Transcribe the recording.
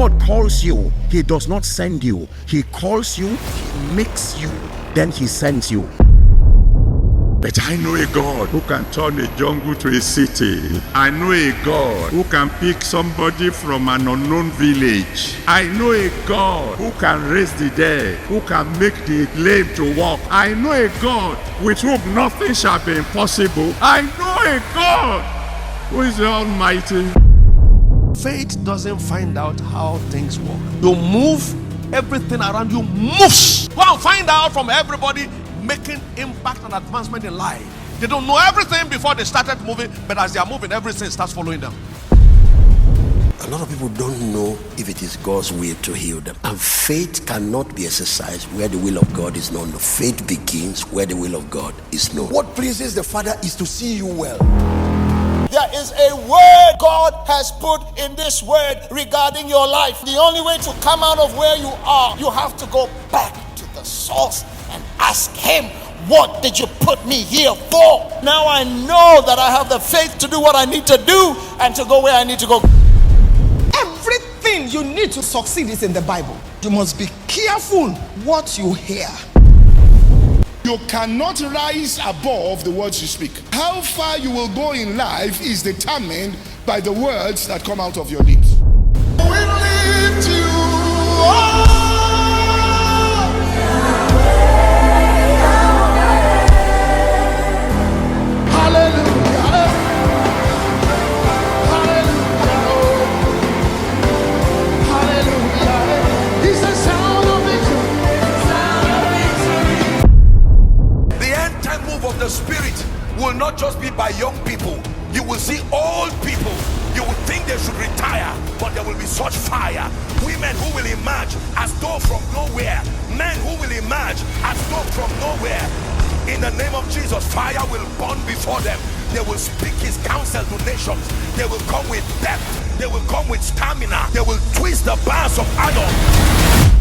God calls you, He does not send you. He calls you, He makes you, then He sends you. But I know a God who can turn a jungle to a city. I know a God who can pick somebody from an unknown village. I know a God who can raise the dead, who can make the lame to walk. I know a God with whom nothing shall be impossible. I know a God who is the Almighty. Faith doesn't find out how things work. You move, everything around you moves. Go and find out from everybody making impact and advancement in life. They don't know everything before they started moving, but as they are moving, everything starts following them. A lot of people don't know if it is God's will to heal them. And faith cannot be exercised where the will of God is known. Faith begins where the will of God is known. What pleases the Father is to see you well. There is a word God has put in this word regarding your life. The only way to come out of where you are, you have to go back to the source and ask Him, what did you put me here for? Now I know that I have the faith to do what I need to do and to go where I need to go. Everything you need to succeed is in the Bible. You must be careful what you hear. You cannot rise above the words you speak. How far you will go in life is determined by the words that come out of your lips. We lift you up. The Spirit will not just be by young people. You will see old people. You would think they should retire, but there will be such fire. Women who will emerge as though from nowhere. Men who will emerge as though from nowhere. In the name of Jesus, fire will burn before them. They will speak His counsel to nations. They will come with depth. They will come with stamina. They will twist the bars of iron.